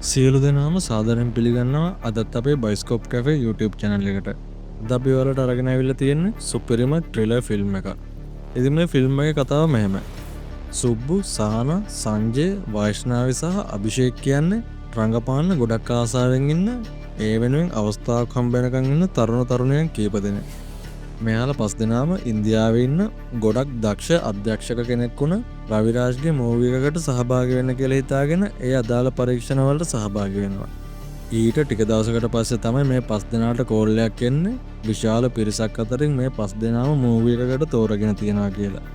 සියලු දෙනාම සාදරයෙන් පිළිගන්නවා අදත් අපේ බයිස්කෝප් කැෆේ YouTube channel එකට. අද අපි ඔයාලට අරගෙන ආවිල්ලා තියෙන්නේ සුපිරිම ට්‍රිලර් ෆිල්ම් එකක්. ඉතින් මේ ෆිල්ම් එකේ කතාව මෙහෙමයි. සුබ්බු, සාන, සංජය, වෛෂ්ණවි සහ අභිෂේක් කියන්නේ රංගපාන්න ගොඩක් ආසාවෙන් ඉන්න ඒ වෙනුවෙන් අවස්ථාවක් හම්බ වෙනකන් ඉන්න තරුණ තරුණියන් කීප දෙනෙක්. මෙයාලා පස් දෙනාම ඉන්දියාවේ ඉන්න ගොඩක් දක්ෂ අධ්‍යක්ෂක කෙනෙක් වුණ රවිරාජ්ගේ මූවි එකකට සහභාගී වෙන්න කියලා හිතාගෙන ඒ අදාළ පරීක්ෂණ වලට සහභාගී වෙනවා. ඊට ටික දවසකට පස්සේ තමයි මේ පස් දෙනාට කෝල් එකක් එන්නේ විශාල පිරිසක් අතරින් මේ පස් දෙනාම මූවි එකකට තෝරගෙන තියනවා කියලා.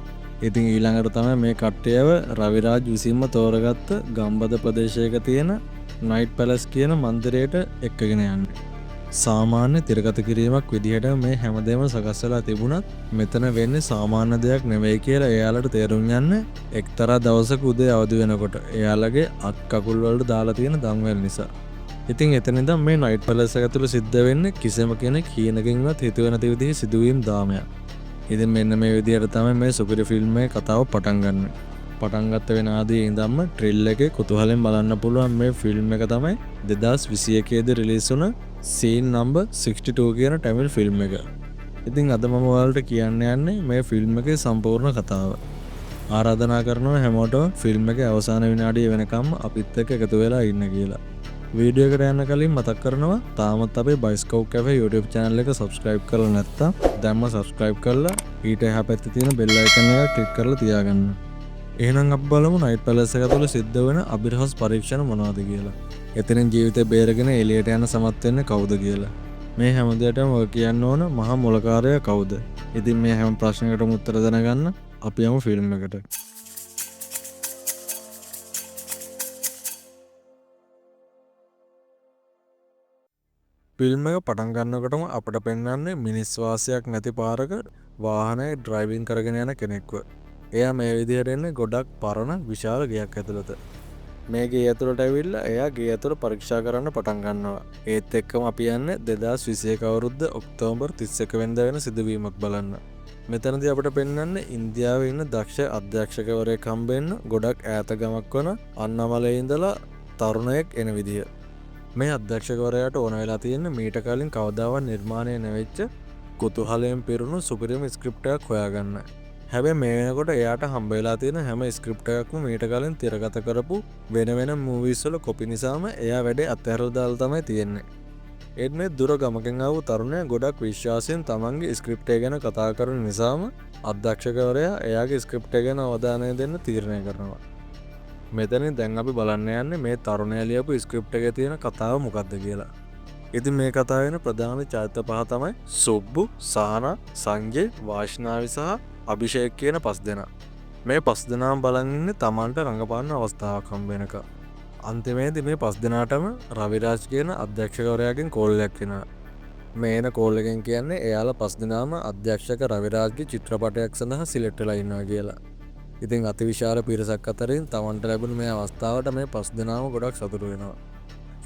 ඉතින් ඊළඟට තමයි මේ කට්ටියව රවිරාජ් විසින්ම තෝරගත්ත ගම්බද ප්‍රදේශයක තියෙන නයිට් පැලස් කියන මන්දිරයට එක්කගෙන යන්නේ. සාමාන්‍ය තිරගත කිරීමක් විදිහට මේ හැමදේම සකස් වෙලා තිබුණත් මෙතන වෙන්නේ සාමාන්‍ය දෙයක් නෙවෙයි කියලා එයාලට තේරුම් යන්න එක්තරා දවසක උදේ අවදි වෙනකොට එයාලගේ අත් කකුල් වලට දාලා තියෙන දම්වැල් නිසා. ඉතින් එතන ඉඳන් මේ නයිට් පැලස් එක ඇතුළේ සිද්ධ වෙන්නේ කිසිම කෙනෙක් හීනකින්වත් හිතුවේ නැති විදිහේ සිදුවීම් දාමයක්. ඉතින් මෙන්න මේ විදිහට තමයි මේ සුපිරි ෆිල්ම් එකේ කතාව පටන් ගන්න. පටන් ගත්ත වෙන ආදී ඉඳන්ම ට්‍රිල් එකේ කුතුහලෙන් බලන්න පුළුවන් මේ ෆිල්ම් එක තමයි 2021 දී රිලීස් වුණ සීන් නම්බර් 62 කියන ටැමිල් ෆිල්ම් එක. ඉතින් අද මම ඔයාලට කියන්න යන්නේ මේ ෆිල්ම් එකේ සම්පූර්ණ කතාව. ආරාධනා කරනවා හැමෝටම ෆිල්ම් එකේ අවසාන විනාඩිය වෙනකම්ම අපිත් එක්ක එකතු වෙලා ඉන්න කියලා. වීඩියෝ එකට යන්න කලින් මතක් කරනවා තාමත් අපේ බයිස්කෝප් කැෆේ YouTube channel එක subscribe කරලා නැත්නම් දැන්ම subscribe කරලා ඊට එහා පැත්තේ තියෙන bell icon එක click කරලා තියාගන්න. එහෙනම් අපි බලමු නයිට් පැලස් එක තුළ සිද්ධ වෙන අභිරහස් පරීක්ෂණ මොනවද කියලා. එතනින් ජීවිතේ බේරගෙන එළියට යන සමත් වෙන්නේ කවුද කියලා. මේ හැම දෙයකටම ඔය කියන්න ඕන මහා මොලකාරයා කවුද? ඉතින් මේ හැම ප්‍රශ්නයකටම උත්තර දැනගන්න අපි යමු ෆිල්ම් එකට. ෆිල්ම් එක පටන් ගන්නකොටම අපිට පෙන්වන්නේ මිනිස් වාසයක් නැති පාරක වාහනයක් ඩ්‍රයිවිං කරගෙන යන කෙනෙක්ව. එයා මේ විදිහට එන්නේ ගොඩක් පරණ විශාල ගෙයක් ඇතුළත. මේ ගේ ඇතුළට ඇවිල්ලා එයා ගේ ඇතුළ පරීක්ෂා කරන්න පටන් ගන්නවා. ඒත් එක්කම අපි යන්නේ 2021 අවුරුද්ද ඔක්තෝබර් 31 වෙනිදා වෙන සිදුවීමක් බලන්න. මෙතනදී අපිට පෙන්වන්නේ ඉන්දියාවේ ඉන්න දක්ෂ අධ්‍යක්ෂකවරයෙක් හම්බෙන්න ගොඩක් ඈත ගමක් වන අන්නමලේ ඉඳලා තරුණයෙක් එන විදිය. මේ අධ්‍යක්ෂකවරයාට ඕන වෙලා තියෙන්නේ මීට කලින් කවදාවත් නිර්මාණය නොවෙච්ච කුතුහලයෙන් පිරුණු සුපිරිම ස්ක්‍රිප්ට් එකක් හොයාගන්න. හැබැයි මේ වෙනකොට එයාට හම්බ වෙලා තියෙන හැම ස්ක්‍රිප්ට් එකක්ම මීට කලින් තිරගත කරපු වෙන වෙන මූවීස් වල කොපි නිසාම එයා වැඩේ අත්හැරලා දාලා තමයි තියෙන්නේ. ඒත් මේ දුර ගමකින් ආව තරුණයා ගොඩක් විශ්වාසයෙන් තමන්ගේ ස්ක්‍රිප්ට් එක ගැන කතා කරන නිසාම අධ්‍යක්ෂකවරයා එයාගේ ස්ක්‍රිප්ට් එක ගැන අවධානය දෙන්න තීරණය කරනවා. මෙතනින් දැන් අපි බලන්න යන්නේ මේ තරුණයා ලියපු ස්ක්‍රිප්ට් එකේ තියෙන කතාව මොකක්ද කියලා. ඉතින් මේ කතාව වෙන ප්‍රධාන චරිත පහ තමයි සුබ්බු, සානා, සංජය, වෛෂ්ණවි සහ අභිෂේක් කියන පස් දෙනා. මේ පස් දෙනාම බලන් ඉන්නේ තමන්ට රඟපාන්න අවස්ථාවක් හම්බ වෙනක. අන්තිමේදී මේ පස් දෙනාටම රවිරාජ් කියන අධ්‍යක්ෂකවරයාගෙන් කෝල් එකක් එනවා. මේ එන කෝල් එකෙන් කියන්නේ එයාලා පස් දෙනාම අධ්‍යක්ෂක රවිරාජ්ගේ චිත්‍රපටයක් සඳහා සිලෙක්ට් වෙලා ඉන්නවා කියලා. ඉතින් අතිවිශාල පිරිසක් අතරින් තමන්ට ලැබුණ මේ අවස්ථාවට මේ පස් දෙනාම ගොඩක් සතුටු වෙනවා.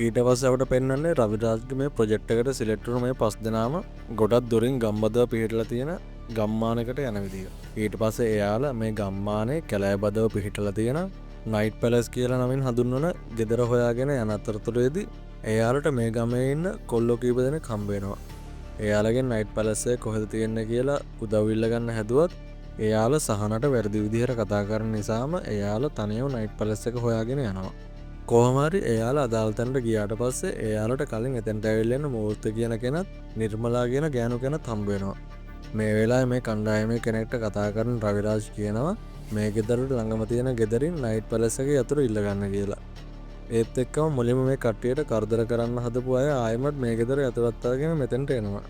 ඊට පස්සේ අපිට පෙන්වන්නේ රවිරාජ්ගේ මේ ප්‍රොජෙක්ට් එකට සිලෙක්ට් වුණු මේ පස් දෙනාම ගොඩක් දුරින් ගම්බදව පිහිටලා තියෙන ගම්මානකට යන විදිය. ඊට පස්සේ එයාලා මේ ගම්මානේ කැලෑබදව පිහිටලා තියෙන නයිට් පැලස් කියලා නමින් හඳුන්වන ගෙදර හොයාගෙන යන අතරතුරේදී එයාලට මේ ගමේ ඉන්න කොල්ලෝ කීප දෙනෙක් හම්බ වෙනවා. එයාලගෙන් නයිට් පැලස් එක කොහෙද තියෙන්නේ කියලා උදව් ඉල්ල ගන්න හැදුවත් එයාලා සහනට වැරදි විදිහට කතා කරන නිසාම එයාලා තනියම නයිට් පැලස් එක හොයාගෙන යනවා. කොහොම හරි එයාලා අදාළ තැනට ගියාට පස්සේ එයාලට කලින් එතනට ඇවිල්ලා ඉන්න මූර්ත කියන කෙනත් නිර්මලා කියන ගෑනු කෙනත් හම්බ වෙනවා. මේ වෙලාවේ මේ කණ්ඩායමේ කෙනෙක්ට කතා කරන රවිරාජ් කියනවා මේ ගෙදරට ළඟම තියෙන ගෙදරින් නයිට් පැලස් එකේ යතුරු ඉල්ල ගන්න කියලා. ඒත් එක්කම මුලින්ම මේ කට්ටියට කරදර කරන්න හදපු අය ආයෙමත් මේ ගෙදර යතුරුත් අරගෙන මෙතනට එනවා.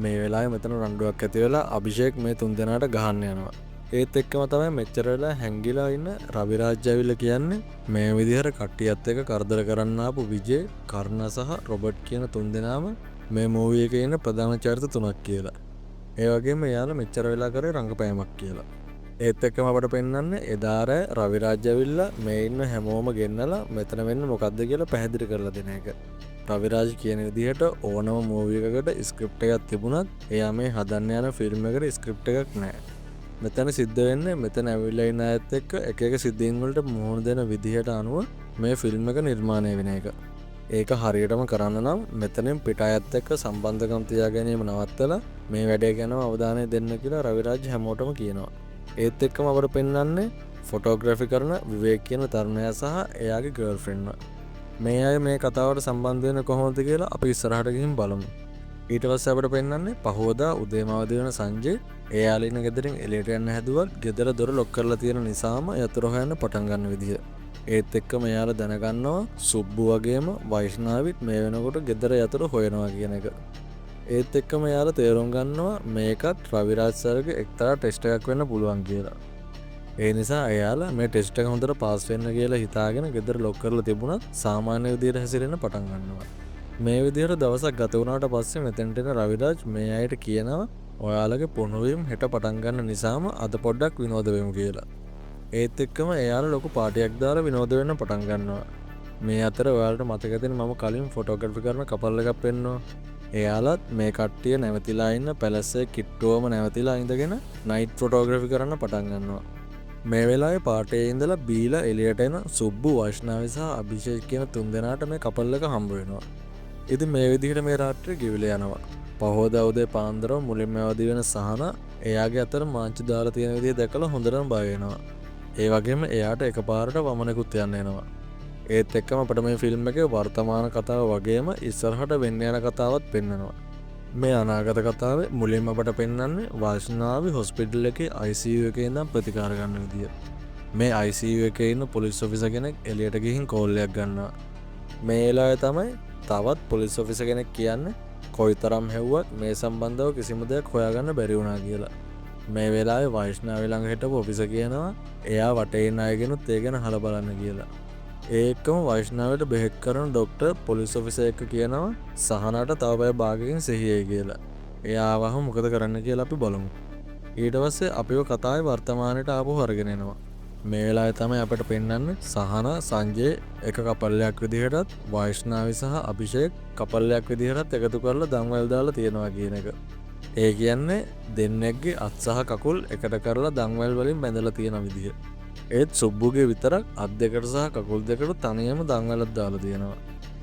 මේ වෙලාවේ මෙතන රණ්ඩුවක් ඇති වෙලා අභිෂේක් මේ තුන් දෙනාට ගහන්න යනවා. ඒත් එක්කම තමයි මෙච්චර වෙලා හැංගිලා ඉන්න රවිරාජ් ඇවිල්ලා කියන්නේ මේ විදිහට කට්ටියත් එක්ක කරදර කරන්න ආපු විජේ, කර්ණ සහ රොබර්ට් කියන තුන් දෙනාම මේ මූවි එකේ ඉන්න ප්‍රධාන චරිත තුනක් කියලා. ඒ වගේම එයාලා මෙච්චර වෙලා කරේ රංගපෑමක් කියලා. ඒත් එක්කම අපට පෙන්වන්නේ එදා රෑ රවිරාජ් ඇවිල්ලා මේ ඉන්න හැමෝම ගෙන්නලා මෙතන වෙන්නේ මොකද්ද කියලා පැහැදිලි කරලා දෙන එක. රවිරාජ් කියන විදිහට ඕනම මූවි එකකට ස්ක්‍රිප්ට් එකක් තිබුණත් එයා මේ හදන්න යන ෆිල්ම් එකට ස්ක්‍රිප්ට් එකක් නැහැ. මෙතන සිද්ධ වෙන්නේ මෙතන ඇවිල්ලා ඉන්න අයත් එක්ක එක එක සිද්ධීන් වලට මුහුණ දෙන විදිහට අනුව මේ ෆිල්ම් එක නිර්මාණය වෙන එක. ඒක හරියටම කරන්න නම් මෙතනින් පිට අයත් එක්ක සම්බන්ධකම් තියා ගැනීම නවත්තලා මේ වැඩේ ගැන අවධානය දෙන්න කියලා රවිරාජ් හැමෝටම කියනවා. ඒත් එක්කම අපට පෙන්වන්නේ ෆොටෝග්‍රැෆි කරන විවේක් කියන තරුණයා සහ එයාගේ ගර්ල්ෆ්‍රෙන්ඩ්ව. මේ අය මේ කතාවට සම්බන්ධ වෙන්නේ කොහොමද කියලා අපි ඉස්සරහට ගිහින් බලමු. ඊට පස්සේ අපට පෙන්වන්නේ පහෝදා උදේම අවදි වෙන සංජය එයාලින ගෙදරින් එළියට යන්න හැදුවත් ගෙදර දොර ලොක් කරලා තියෙන නිසාම යතුරු හොයන්න පටන් ගන්න විදිය. ඒත් එක්කම එයාලා දැනගන්නවා සුබ්බු වගේම වෛෂ්ණාවිත් මේ වෙනකොට ගෙදර යතුරු හොයනවා කියන එක. ඒත් එක්කම එයාලා තේරුම් ගන්නවා මේකත් රවිරාජ් සර්ගේ එක්තරා ටෙස්ට් එකක් වෙන්න පුළුවන් කියලා. ඒ නිසා එයාලා මේ ටෙස්ට් එක හොඳට පාස් වෙන්න කියලා හිතාගෙන ගෙදර ලොක් කරලා තිබුණත් සාමාන්‍ය විදියට හැසිරෙන්න පටන් ගන්නවා. මේ විදිහට දවසක් ගත වුණාට පස්සේ මෙතෙන්ට එන රවිරාජ් මේ අයට කියනවා ඔයාලගේ පුහුණුවීම් හෙට පටන් ගන්න නිසාම අද පොඩ්ඩක් විනෝද වෙමු කියලා. ඒත් එක්කම එයාලා ලොකු පාටියක් දාලා විනෝද වෙන්න පටන් ගන්නවා. මේ අතර ඔයාලට මතක තියෙන මම කලින් ෆොටෝග්‍රැෆි කරන කපල් එකක් පෙන්නුවා. එයාලත් මේ කට්ටිය නැවතිලා ඉන්න පැලස්සේ කිට්ටුවම නැවතිලා ඉඳගෙන නයිට් ෆොටෝග්‍රැෆි කරන්න පටන් ගන්නවා. මේ වෙලාවේ පාටේ ඉඳලා බීලා එළියට එන සුබ්බු වෛෂ්ණාවි සහ අභිෂේක් කියන තුන්දෙනාට මේ කපල් එක හම්බ වෙනවා. ඉතින් මේ විදිහට මේ රාත්‍රියේ ගෙවිලා යනවා. පහෝදා උදේ පාන්දරම මුලින්ම අවදි වෙන සහන එයාගේ අතර මාංචු දාලා තියෙන විදිහ දැකලා හොඳටම බය වෙනවා. ඒ වගේම එයාට එකපාරට වමනෙකුත් යන්න එනවා. ඒත් එක්කම අපිට මේ ෆිල්ම් එකේ වර්තමාන කතාව වගේම ඉස්සරහට වෙන්න යන කතාවත් පෙන්වනවා. මේ අනාගත කතාවේ මුලින්ම අපට පෙන්වන්නේ වෛෂ්ණාවි හොස්පිටල් එකේ ICU එකේ ඉඳන් ප්‍රතිකාර ගන්න විදිය. මේ ICU එකේ ඉන්න පොලිස් ඔෆිසර් කෙනෙක් එළියට ගිහින් කෝල් එකක් ගන්නවා. මේ වෙලාවේ තමයි තවත් පොලිස් ඔෆිසර් කෙනෙක් කියන්නේ කොයිතරම් හැව්වත් මේ සම්බන්ධව කිසිම දෙයක් හොයාගන්න බැරි වුණා කියලා. මේ වෙලාවේ වෛෂ්ණාවි ළඟ හිටපු ඔෆිසර් කියනවා එයා වටේ ඉන්න අයගෙනුත් ඒ ගැන අහලා බලන්න කියලා. ඒකම වෛෂ්ණාවට බෙහෙත් කරන ඩොක්ටර් පොලිස් ඔෆිසර් එක්ක කියනවා සහනට තව පැය භාගයකින් සිහියයි කියලා. එයා ආවහම මොකද කරන්න කියලා අපි බලමු. ඊට පස්සේ අපිව කතාවේ වර්තමානයට ආපහු අරගෙන එනවා. මේ වෙලාවේ තමයි අපිට පෙන්වන්නේ සහන සංජය එක කපල්ලයක් විදිහටත් වෛෂ්ණාවි සහ අභිෂේක් කපල්ලයක් විදිහටත් එකතු කරලා දන්වැල් දාලා තියෙනවා කියන එක. ඒ කියන්නේ දෙන්නෙක්ගේ අත් සහ කකුල් එකට කරලා දන්වැල් වලින් බැඳලා තියෙන විදිහ. ඒත් සුබ්බුගේ විතරක් අත් දෙකට සහ කකුල් දෙකට තනියම දන්වැලක් දාලා තියෙනවා.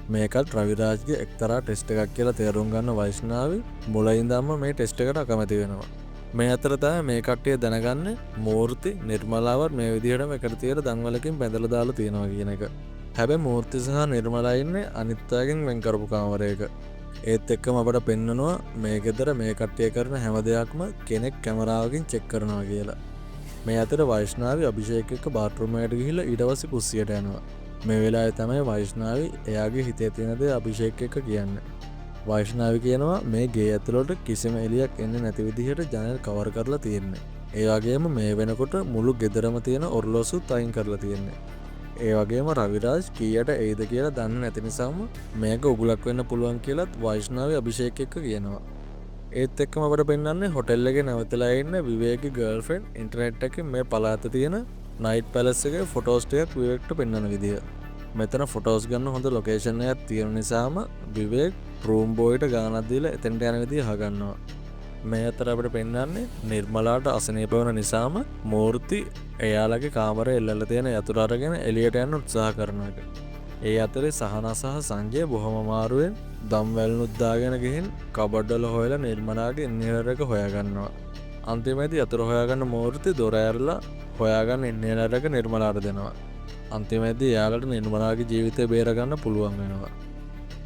මේකත් රවිරාජ්ගේ එක්තරා ටෙස්ට් එකක් කියලා තේරුම් ගන්න වෛෂ්ණාවි මුලින්දම මේ ටෙස්ට් එකට අකමැති වෙනවා. මේ අතර තමයි මේ කට්ටිය දැනගන්නේ මූර්ති නිර්මලාවත් මේ විදිහටම එකට තියලා දන්වැලකින් බැඳලා දාලා තියෙනවා කියන එක. හැබැයි මූර්ති සහ නිර්මලා ඉන්නේ අනිත් අයගෙන් වෙන් කරපු කාමරයක. ඒත් එක්කම අපට පෙන්නනවා මේ ගෙදර මේ කට්ටිය කරන හැම දෙයක්ම කෙනෙක් කැමරාවකින් චෙක් කරනවා කියලා. මේ අතර වෛෂ්ණාවි අභිෂේක් එක්ක බාත්රූම් එකට ගිහිල්ලා ඊට පස්සේ කුස්සියට යනවා. මේ වෙලාවේ තමයි වෛෂ්ණාවි එයාගේ හිතේ තියෙන දේ අභිෂේක් එක්ක කියන්නේ. වෛෂ්ණාවි කියනවා මේ ගේ ඇතුළට කිසිම එළියක් එන්නේ නැති විදිහට ජනල් කවර් කරලා තියෙන්නේ. ඒ වගේම මේ වෙනකොට මුළු ගෙදරම තියෙන ඔරලෝසුත් අයින් කරලා තියෙන්නේ. ඒ වගේම රවිරාජ් කීයට එයිද කියලා දන්නේ නැති නිසාම මේක උගුලක් වෙන්න පුළුවන් කියලාත් වෛෂ්ණාවි අභිෂේක් එක්ක කියනවා. ඒත් එක්කම අපට පෙන්වන්නේ හොටෙල් එකේ නැවතලා ඉන්න විවේකී ගර්ල්ෆ්‍රෙන්ඩ් ඉන්ටර්නෙට් එකේ මේ පළාත තියෙන නයිට් පැලස් එකේ ෆොටෝස් ටිකක් විවේක්ට පෙන්වන විදිය. මෙතන ෆොටෝස් ගන්න හොඳ ලොකේෂන් එකක් තියෙන නිසාම විවේක් රූම් බෝයිට ගානක් දීලා එතෙන්ට යන විදිය අහගන්නවා. මේ අතර අපිට පෙන්වන්නේ නිර්මලාට අසනීප වෙන නිසාම මූර්ති එයාලගේ කාමරේ එල්ලලා තියෙන යතුරු අරගෙන එළියට යන්න උත්සාහ කරන එක. ඒ අතරේ සහන සහ සංජය බොහොම අමාරුවෙන් දම්වැල්නුත් දාගෙන ගිහින් කබඩ් වල හොයලා නිර්මලාගේ ඉන්හේලර් එක හොයාගන්නවා. අන්තිමේදී යතුරු හොයාගන්න මූර්ති දොර ඇරලා හොයාගන්න ඉන්හේලර් එක නිර්මලාට දෙනවා. අන්තිමේදී එයාලට නිර්මලාගේ ජීවිතය බේරගන්න පුළුවන් වෙනවා.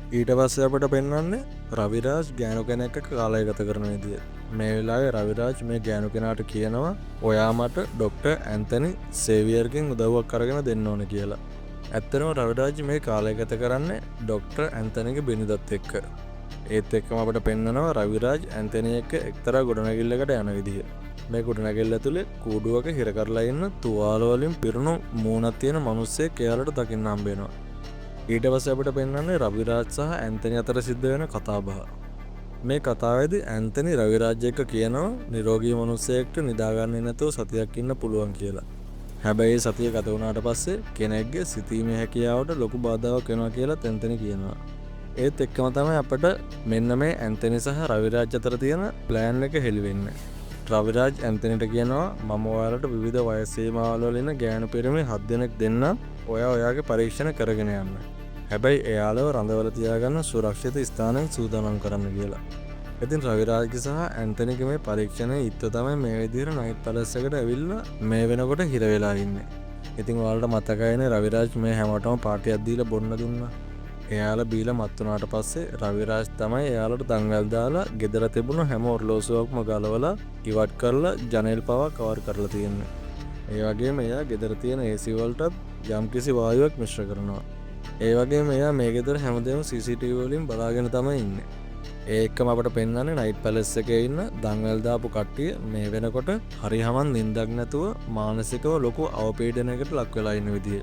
ඊට පස්සේ අපිට පෙන්වන්නේ රවිරාජ් ගෑනු කෙනෙක් එක්ක කාලය ගත කරන විදිය. මේ වෙලාවේ රවිරාජ් මේ ගෑනු කෙනාට කියනවා ඔයා මට ඩොක්ටර් ඇන්තනි සේවියර්ගෙන් උදව්වක් අරගෙන දෙන්න ඕන කියලා. ඇත්තටම රවිරාජ් මේ කාලය ගත කරන්නේ ඩොක්ටර් ඇන්තනිගේ බිරිඳත් එක්ක. ඒත් එක්කම අපිට පෙන්වනවා රවිරාජ් ඇන්තනි එක්ක එක්තරා ගොඩනැගිල්ලකට යන විදිය. මේ ගොඩනැගිල්ල ඇතුලේ කූඩුවක හිර කරලා ඉන්න තුවාල වලින් පිරුණු මූණක් තියෙන මිනිස්සෙක් එයාලට දකින්න හම්බ වෙනවා. ඊට පස්සේ අපිට පෙන්වන්නේ රවිරාජ් සහ ඇන්තනි අතර සිද්ධ වෙන කතාබහ. මේ කතාවේදී ඇන්තනි රවිරාජ් එක්ක කියනවා නිරෝගී මිනිස්සෙක්ට නිදාගන්නේ නැතුව සතියක් ඉන්න පුළුවන් කියලා. හැබැයි සතිය ගත වුණාට පස්සේ කෙනෙක්ගේ සිතීමේ හැකියාවට ලොකු බාධාවක් වෙනවා කියලා ඇන්තනි කියනවා. ඒත් එක්කම තමයි අපිට මෙන්න මේ ඇන්තනි සහ රවිරාජ් අතර තියෙන ප්ලෑන් එක හෙළි වෙන්නේ. රවිරාජ් ඇන්තනිට කියනවා මම ඔයාලට විවිධ වයස් සීමාවල වල ඉන්න ගෑනු පිරිමි 7 දෙනෙක් දෙන්නම්. ඔයාගේ පරීක්ෂණ කරගෙන යන්න. හැබැයි එයාලව රඳවල තියාගන්න සුරක්ෂිත ස්ථානයෙන් සූදානම් කරන්න කියලා. ඉතින් රවිරාජ්ගේ සහ ඇන්තනිගේ මේ පරීක්ෂණය ඉත්ත තමයි මේ විදිහට නයිට් පැලස් එකට ඇවිල්ලා මේ වෙනකොට හිර වෙලා ඉන්නේ. ඉතින් ඔයාලට මතකයිනේ රවිරාජ් මේ හැමෝටම පාටියක් දීලා බොන්න දුන්නා. එයාලා බීලා මත් වුණාට පස්සේ රවිරාජ් තමයි එයාලට දඟල් දාලා ගෙදර තිබුණු හැම ඔරලෝසුවක්ම ගලවලා ඉවත් කරලා ජනේල් පවා කවර් කරලා තියෙන්නේ. ඒ වගේම එයා ගෙදර තියෙන AC වලටත් යම්කිසි වායුවක් මිශ්‍ර කරනවා. ඒ වගේම එයා මේ ගෙදර හැමදේම CCTV වලින් බලාගෙන තමයි ඉන්නේ. ඒකම අපට පෙන්වන්නේ නයිට් පැලස් එකේ ඉන්න දඟල් දාපු කට්ටිය මේ වෙනකොට හරි හමන් නිින්දක් නැතුව මානසිකව ලොකු අවපීඩනයකට ලක් වෙලා ඉන්න විදිය.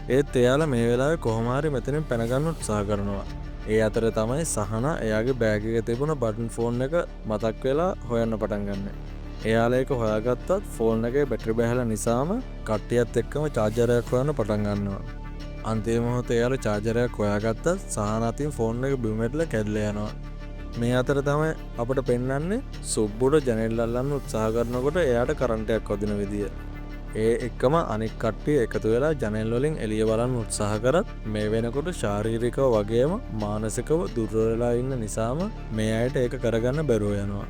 ඒත් එයාලා මේ වෙලාවේ කොහොම හරි මෙතනින් පැන ගන්න උත්සාහ කරනවා. ඒ අතර තමයි සහන එයාගේ බෑග් එකේ තිබුණ බටන් ෆෝන් එක මතක් වෙලා හොයන්න පටන් ගන්න. එයාලා ඒක හොයාගත්තත් ෆෝන් එකේ බැටරි බැහැලා නිසාම කට්ටියත් එක්කම චාර්ජරයක් හොයන්න පටන් ගන්නවා. අන්තිම මොහොතේ එයාලා චාර්ජරයක් හොයාගත්තත් සහන අතින් ෆෝන් එක බිම වැටලා කැඩලා යනවා. මේ අතර තමයි අපට පෙන්වන්නේ සුබ්බුට ජනෙල් අල්ලන්න උත්සාහ කරනකොට එයාට කරන්ටයක් වදින විදිය. ඒ එක්කම අනික් කට්ටිය එකතු වෙලා ජනෙල් වලින් එළිය බලන්න උත්සාහ කරත් මේ වෙනකොට ශාරීරිකව වගේම මානසිකව දුර්වල වෙලා ඉන්න නිසාම මේ අයට ඒක කරගන්න බැරුව යනවා.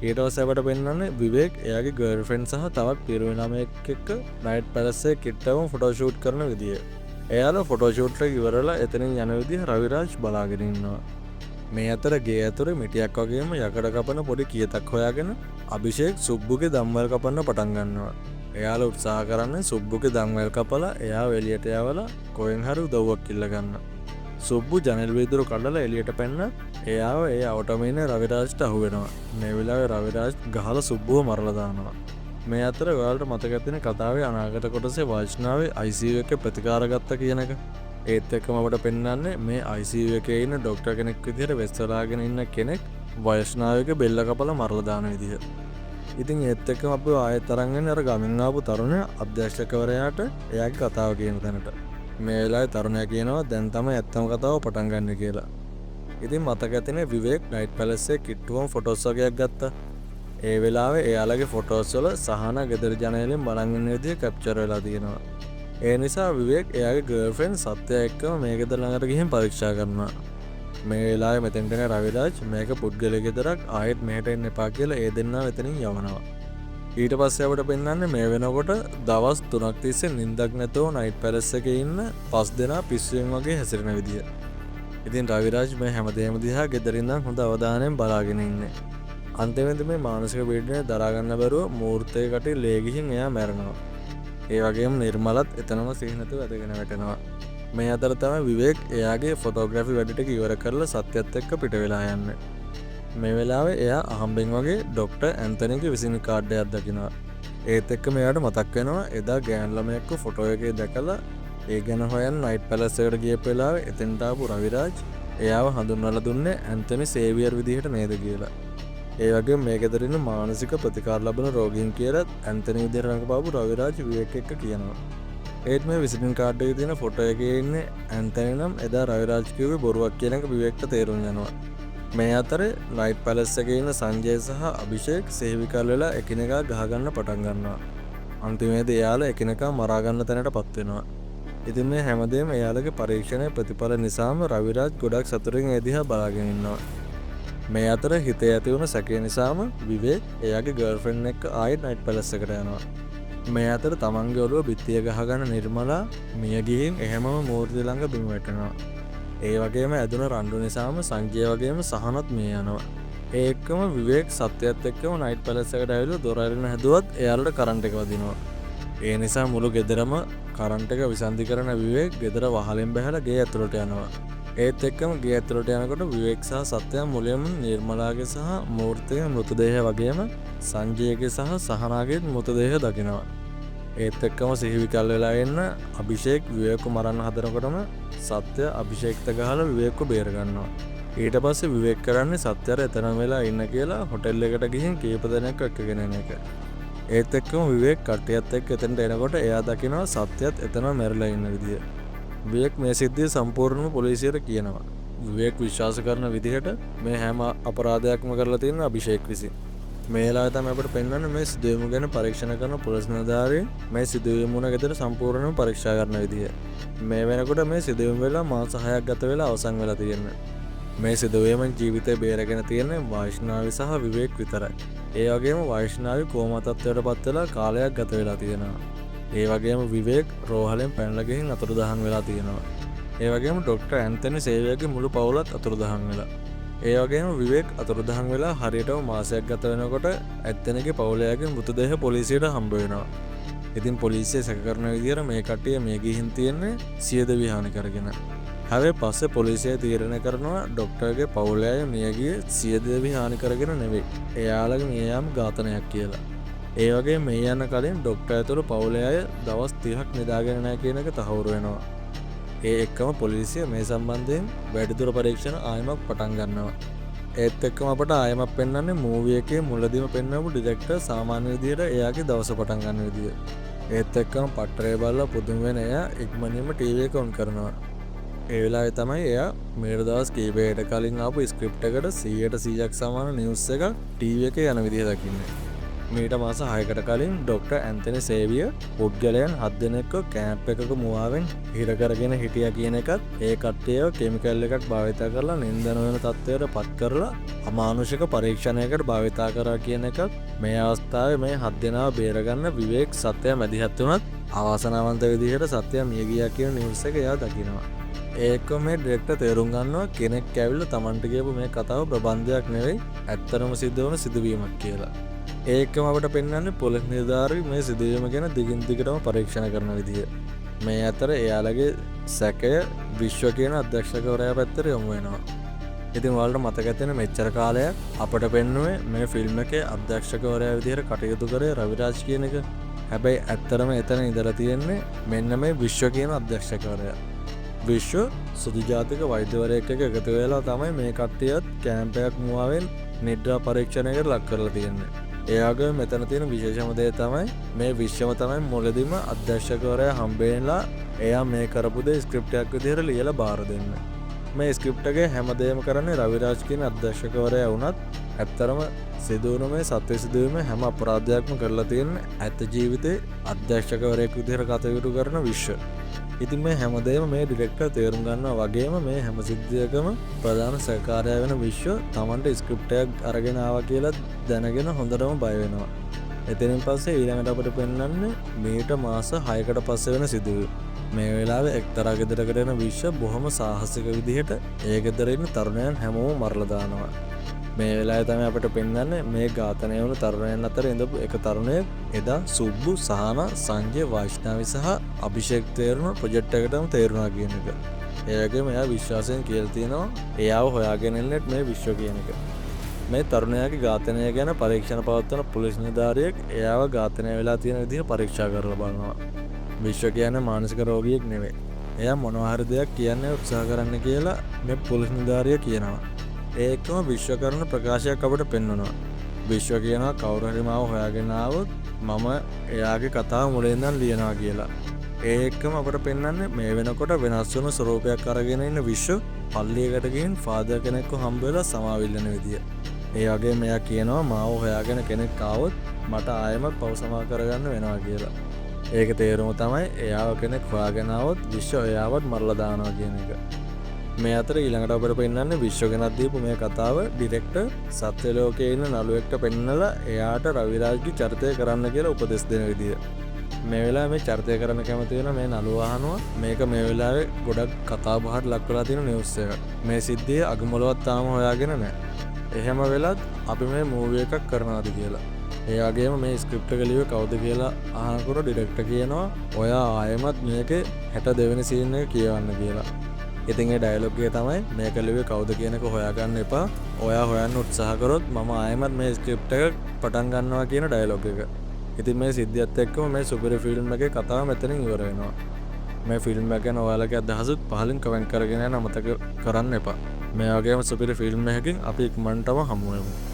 ඊට පස්සේ අපට පෙන්වන්නේ විවේක් එයාගේ ගර්ල්ෆ්‍රෙන්ඩ් සහ තවත් පිරිමි ළමයෙක් එක්ක නයිට් පැලස් එකේ කිට්ටවම ෆොටෝ ෂූට් කරන විදිය. එයාලා ෆොටෝ ෂූට් එක ඉවරලා එතනින් යන විදිය රවිරාජ් බලාගෙන ඉන්නවා. මේ අතර ගේ ඇතුරේ මිටියක් වගේම යකඩ කපන පොඩි කියතක් හොයාගෙන අභිෂේක් සුබ්බුගේ දම්වැල් කපන්න පටන් ගන්නවා. එයාලා උත්සාහ කරන්නේ සුබ්බුගේ දම්වැල් කපලා එයාව එළියට යවලා කොහෙන් හරි උදව්වක් ඉල්ල ගන්න. සුබ්බු ජනෙල් වීදුරු කඩලා එළියට පැන්න එයාව ඒ අවටම ඉන්න රවිරාජ්ට අහු වෙනවා. මේ වෙලාවේ රවිරාජ් ගහලා සුබ්බුව මරලා දානවා. මේ අතර ඔයාලට මතක තියෙන කතාවේ අනාගත කොටසේ වෛෂ්ණවී ICU එකේ ප්‍රතිකාර ගත්තා කියන එක. ඒත් එක්කම අපට පෙන්වන්නේ මේ ICU එකේ ඉන්න ડોක්ටර් කෙනෙක් විදිහට වෙස්සලාගෙන ඉන්න කෙනෙක් වෛෂ්ණවීගේ බෙල්ල කපලා මරලා දාන විදිහ. ඉතින් ඒත් එක්කම අපි ආයෙත් අරන් යන්නේ අර ගමින් ආපු තරුණයා අධ්‍යක්ෂකවරයාට එයාගේ කතාව කියන තැනට. මේ වෙලාවේ තරුණයා කියනවා දැන් තමයි ඇත්තම කතාව පටන් ගන්න කියලා. ඉතින් මතක ඇතිනේ විවේක් නයිට් පැලස් එකේ කිට්ටුවම ෆොටෝස් වගේක් ගත්තා. ඒ වෙලාවේ එයාලගේ ෆොටෝස් වල සහන ගෙදර ජනේලෙන් බලන් ඉන්න විදිහ කැප්චර් වෙලා තියෙනවා. ඒ නිසා විවේක් එයාගේ ගර්ල්ෆ්‍රෙන්ඩ් සත්‍ය එක්කම මේ ගෙදර ළඟට ගිහින් පරීක්ෂා කරනවා. මේ වෙලාවේ මෙතෙන්ට එන රවිරාජ් මේක පුද්ගල ගෙදරක් ආයෙත් මෙහෙට එන්න එපා කියලා ඒ දෙන්නා මෙතනින් යවනවා. ඊට පස්සේ අපිට පෙන්වන්නේ මේ වෙනකොට දවස් 3ක් තිස්සේ නිින්දක් නැතුව නයිට් පැලස් එකේ ඉන්න 5 දෙනා පිස්සුවෙන් වගේ හැසිරෙන විදිය. ඉතින් රවිරාජ් මේ හැමදේම දිහා ගෙදරින් ඉඳන් හොඳ අවධානයෙන් බලාගෙන ඉන්නේ. අන්තිමේදී මේ මානසික පීඩනය දරා ගන්න බැරුව මූර්තයකට ලේ ගිහින් එයා මැරෙනවා. ඒ වගේම නිර්මලත් එතනම සිහි නැතුව ඇදගෙන වැටෙනවා. මේ අතර තමයි විවේක් එයාගේ ෆොටෝග්‍රැෆි වැඩ ටික ඉවර කරලා සත්‍යත් එක්ක පිට වෙලා යන්නේ. මේ වෙලාවේ එයා අහම්බෙන් වගේ ડોක්ටර් ඇන්තනිගේ විසින් කාඩ් එකක් දකිනවා. ඒත් එක්කම එයාට මතක් වෙනවා එදා ගෑන් ළමයෙක්ව ෆොටෝ එකේ දැකලා ඒ ගැන හොයන් නයිට් පැලස් එකට ගියපු වෙලාවේ එතෙන්ට ආපු රවිරාජ් එයාව හඳුන්වලා දුන්නේ ඇන්තනි සේවියර් විදිහට නේද කියලා. ඒ වගේ මේ ගෙදර ඉන්න මානසික ප්‍රතිකාර ලබන රෝගීන් කියලා ඇන්තනි විදිහට රඟපාපු රවිරාජ් විවේක් එක්ක කියනවා. ඒත් මේ විසිටින් කාඩ් එකේ තියෙන ෆොටෝ එකේ ඉන්නේ ඇන්තනි නම් එදා රවිරාජ් කිව්වේ බොරුවක් කියන එක විවේක්ට තේරුම් යනවා. මේ අතරේ නයිට් පැලස් එකේ ඉන්න සංජය සහ අභිෂේක් සේවිකල් වෙලා එකිනෙකා ගහගන්න පටන් ගන්නවා. අන්තිමේදී එයාලා එකිනෙකා මරා ගන්න තැනටපත් වෙනවා. ඉතින් මේ හැමදේම එයාලගේ පරීක්ෂණයේ ප්‍රතිඵල නිසාම රවිරාජ් ගොඩක් සතුටින් ඒ දිහා බලාගෙන ඉන්නවා. මේ අතර හිතේ ඇති වුණ සැකේ නිසාම විවේක් එයාගේ ගර්ල්ෆ්‍රෙන්ඩ් එක්ක ආයෙත් නයිට් පැලස් එකට යනවා. මේ අතර තමන්ගේ ඔළුව බිත්තිය ගහගන්න නිර්මලා මිය ගිහින් එහෙමම මූර්ති ළඟ බිම වැටෙනවා. ඒ වගේම ඇදුන රණ්ඩු නිසාම සංජය වගේම සහනත් මිය යනවා. ඒ එක්කම විවේක් සත්‍යයත් එක්කම නයිට් පැලස් එකට ඇවිල්ලා දොර අරින්න හැදුවත් එයාලට කරන්ට් එක වදිනවා. ඒ නිසා මුළු ගෙදරම කරන්ට් එක විසන්ධි කරන විවේක් ගෙදර වහලෙන් බැහැලා ගේ ඇතුළට යනවා. ඒත් එක්කම ගේ ඇතුළට යනකොට විවේක් සහ සත්‍යය මුලින්ම නිර්මලාගේ සහ මූර්තිගේ මෘතදේහ වගේම සංජයගේ සහ සහනාගේ මෘතදේහ දකිනවා. ඒත් එක්කම සිහිවිකල් වෙලා එන්න අභිෂේක් විවේක්ව මරන්න හදනකොටම සත්‍ය අභිෂේක්ට ගහලා විවේක්ව බේර ගන්නවා. ඊට පස්සේ විවේක් කරන්නේ සත්‍යර එතනම වෙලා ඉන්න කියලා හොටෙල් එකට ගිහින් කීප දෙනෙක් එක්කගෙන එන එක. ඒත් එක්කම විවේක් කට්ටියත් එක්ක එතනට එනකොට එයා දකිනවා සත්‍යත් එතන මැරිලා ඉන්න විදිය. විවේක් මේ සිද්ධිය සම්පූර්ණයෙන්ම පොලිසියට කියනවා. විවේක් විශ්වාස කරන විදිහට මේ හැම අපරාධයක්ම කරලා තියෙන අභිෂේක් විසින්. මේලා තම අපට පෙන්වන්න මේ සිදුවීම ගැන පරීක්ෂණ කරන පොලිස් නිලධාරීන් මේ සිදුවීම වුණ ගෙදර සම්පූර්ණයෙන්ම පරීක්ෂා කරන විදිය. මේ වෙනකොට මේ සිදුවීම වෙලා මාස 6ක් ගත වෙලා අවසන් වෙලා තියෙනවා. මේ සිදුවීමෙන් ජීවිතේ බේරගෙන තියෙන්නේ වෛෂ්ණවි සහ විවේක් විතරයි. ඒ වගේම වෛෂ්ණවි කෝමා තත්ත්වයට පත් වෙලා කාලයක් ගත වෙලා තියෙනවා. ඒ වගේම විවේක් රෝහලෙන් පැනලා ගිහින් අතුරුදහන් වෙලා තියෙනවා. ඒ වගේම ඩොක්ටර් ඇන්තනි සේවයගේ මුළු පවුලත් අතුරුදහන් වෙලා. ඒ වගේම විවේක් අතුරුදහන් වෙලා හරියටම මාසයක් ගත වෙනකොට ඇත්තනගේ පවුලයාගේ මෘතදේහ පොලිසියට හම්බ වෙනවා. ඉතින් පොලිසිය සැක කරන විදිහට මේ කට්ටිය මේ ගිහින් තියෙන්නේ සියදිවි හානි කරගෙන. හැබැයි පස්සේ පොලිසිය තීරණය කරනවා ඩොක්ටර්ගේ පවුලය මියගිය සියදිවි හානි කරගෙන නෙවෙයි. එයාලගේ මිය යාම ඝාතනයක් කියලා. ඒ වගේ මේ යන කලින් ඩොක්ටර් ඇතුළු පවුලේ අය දවස් 30ක් නිදාගෙන නැහැ කියන එක තහවුරු වෙනවා. ඒ එක්කම පොලිසිය මේ සම්බන්ධයෙන් වැඩිදුර පරීක්ෂණ ආයමක් පටන් ගන්නවා. ඒත් එක්කම අපට ආයමක් පෙන්වන්නේ මූවි එකේ මුලදීම පෙන්වපු ඩිරෙක්ටර් සාමාන්‍ය විදියට එයාගේ දවස පටන් ගන්න විදිය. ඒත් එක්කම පට්ටරේ බලලා පුදුම වෙන එයා ඉක්මනින්ම ටීවී එක ඔන් කරනවා. ඒ වෙලාවේ තමයි එයා මේ දවස් කීපයකට කලින් ආපු ස්ක්‍රිප්ට් එකට 100%ක් සමාන නිවුස් එකක් ටීවී එකේ යන විදිය දකින්නේ. මීට මාස 6කට කලින් ඩොක්ටර් ඇන්තනි සේවියර් පුද්ගලයන් 7 දෙනෙක්ව කැම්ප් එකක මුවාවෙන් හිර කරගෙන හිටියා කියන එකත් ඒ කට්ටියව කිමිකල් එකක් භාවිතා කරලා නින්ද නොවන තත්ත්වයට පත් කරලා අමානුෂික පරීක්ෂණයකට භාවිතා කරා කියන එකත් මේ අවස්ථාවේ මේ 7 දෙනාව බේරගන්න විවේක් සත්‍ය මැදිහත් වුණත් අවාසනාවන්ත විදිහට සත්‍ය මිය ගියා කියන නිවුස් එක එයා දකිනවා. ඒක මේ ඩිරෙක්ටර් තේරුම් ගන්නවා කෙනෙක් ඇවිල්ලා Tamanට කියපු මේ කතාව ප්‍රබන්ධයක් නෙවෙයි ඇත්තටම සිද්ධ වුණ සිදුවීමක් කියලා. ඒකම අපට පෙන්වන්නේ පොලිස් නිලධාරීන් මේ සිදුවීම ගැන දිගින් දිගටම පරීක්ෂණ කරන විදිය. මේ අතර එයාලගේ සැකය විශ්ව කියන අධ්‍යක්ෂකවරයා පැත්තට යොමු වෙනවා. ඉතින් ඔයාලට මතක ඇතිනේ මෙච්චර කාලයක් අපට පෙන්වුවේ මේ ෆිල්ම් එකේ අධ්‍යක්ෂකවරයා විදිහට කටයුතු කරේ රවිරාජ් කියන එක. හැබැයි ඇත්තටම එතන ඉඳලා තියෙන්නේ මෙන්න මේ විශ්ව කියන අධ්‍යක්ෂකවරයා. විශ්ව සුදු ජාතික වෛද්‍යවරයෙක් එක්ක එකතු වෙලා තමයි මේ කට්ටියත් කැම්ප් එකක් මුවාවෙන් නිද්‍රා පරීක්ෂණයකට ලක් කරලා තියෙන්නේ. එයාගේ මෙතන තියෙන විශේෂම දේ තමයි මේ විශ්වම තමයි මුලදීම අධ්‍යක්ෂකවරයා හම්බෙන්නලා එයා මේ කරපු දේ ස්ක්‍රිප්ට් එකක් විදිහට ලියලා බාර දෙන්න. මේ ස්ක්‍රිප්ට් එකේ හැමදේම කරන්නේ රවිරාජ් කියන අධ්‍යක්ෂකවරයා වුණත් ඇත්තරම සිදුවුණු මේ සත්‍ය සිදුවීම හැම අපරාධයක්ම කරලා තියෙන ඇත්ත ජීවිතේ අධ්‍යක්ෂකවරයෙක් විදිහට කටයුතු කරන විශ්ව. ඉතින් මේ හැමදේම මේ ඩිරෙක්ටර් තේරුම් ගන්නවා වගේම මේ හැම සිද්ධියකම ප්‍රධාන සහකාරයා වෙන විශ්ව Tamanට ස්ක්‍රිප්ට් එකක් අරගෙන ආවා කියලා දැනගෙන හොඳටම බය වෙනවා. එතනින් පස්සේ ඊළඟට අපිට පෙන්වන්නේ මීට මාස 6කට පස්සේ වෙන සිදුවීම්. මේ වෙලාවේ එක්තරා ගෙදරකට එන විශ්ව බොහොම සාහසික විදිහට ඒ ගෙදර ඉන්න තරුණයන් හැමෝම මරලා දානවා. මේ වෙලාවේ තමයි අපිට පෙන්වන්නේ මේ ඝාතනය වුණු තරුණයන් අතර ඉඳපු එක තරුණයෙක් එදා සුබ්බු සහන සංජය වෛෂ්ණවි සහ අභිෂේක් තේරුණ ප්‍රොජෙක්ට් එකටම තේරුණා කියන එක. ඒ වගේම එයා විශ්වාසයෙන් කියලා තියෙනවා එයාව හොයාගෙන එන්නත් මේ විශ්ව කියන එක. මේ තරුණයාගේ ඝාතනය ගැන පරීක්ෂණ පවත්වන පොලිස් නිලධාරියෙක් එයාව ඝාතනය වෙලා තියෙන විදිහ පරීක්ෂා කරලා බලනවා. විශ්ව කියන්නේ මානසික රෝගියෙක් නෙවෙයි. එයා මොනවා හරි දෙයක් කියන්න උත්සාහ කරන්න කියලා මේ පොලිස් නිලධාරියා කියනවා. ඒකම විශ්ව කරන ප්‍රකාශයක් අපට පෙන්වනවා. විශ්ව කියනවා කවුරු හරි මාව හොයාගෙන ආවොත් මම එයාගේ කතාව මුලින් ඉඳන් ලියනවා කියලා. ඒකම අපට පෙන්වන්නේ මේ වෙනකොට වෙනස් වෙන ස්වරූපයක් අරගෙන ඉන්න විශ්ව පල්ලියකට ගිහින් ෆාදර් කෙනෙක්ව හම්බ වෙලා සමාවිල්ලන විදිය. ඒ වගේම එයා කියනවා මාව හොයාගෙන කෙනෙක් ආවොත් මට ආයෙමත් පව් සමා කරගන්න වෙනවා කියලා. ඒක තේරුම තමයි එයාව කෙනෙක් හොයාගෙන ආවොත් විශ්ව එයාවත් මරලා දානවා කියන එක. මේ අතර ඊළඟට අපිට පෙන්වන්නේ විශ්ව ගැන දීපු මේ කතාව ඩිරෙක්ටර් සත්‍ය ලෝකයේ ඉන්න නළුවෙක්ට පෙන්නලා එයාට රවිරාජ්ගේ චරිතය කරන්න කියලා උපදෙස් දෙන විදිය. මේ වෙලාවේ මේ චරිතය කරන්න කැමති වෙන මේ නළුව අහනවා මේක මේ වෙලාවේ ගොඩක් කතා බහට ලක් වෙලා තියෙන නිවුස් එකක්. මේ සිද්ධිය අගමලවත් තාම හොයාගෙන නැහැ. එහෙම වෙලත් අපි මේ මූවි එකක් කරනවාද කියලා. ඒ වගේම මේ ස්ක්‍රිප්ට් එක ලියුවේ කවුද කියලා අහනකොට ඩිරෙක්ටර් කියනවා ඔයා ආයෙමත් මේකේ 62 වෙනි සීන් එක කියවන්න කියලා. ඉතින් ඒ ඩයලොග් එක තමයි මේක ලිව්වේ කවුද කියන එක හොයාගන්න එපා. ඔයා හොයන්න උත්සාහ කරොත් මම ආයෙමත් මේ ස්ක්‍රිප්ට් එක පටන් ගන්නවා කියන ඩයලොග් එක. ඉතින් මේ සිද්ධියත් එක්කම මේ සුපිරි ෆිල්ම් එකේ කතාව මෙතනින් ඉවර වෙනවා. මේ ෆිල්ම් එක ගැන ඔයාලගේ අදහස් පහලින් කමෙන්ට් කරගෙන යන්න අමතක කරන්න එපා. මේ වගේම සුපිරි ෆිල්ම් එකකින් අපි ඉක්මනටම හමු වෙමු.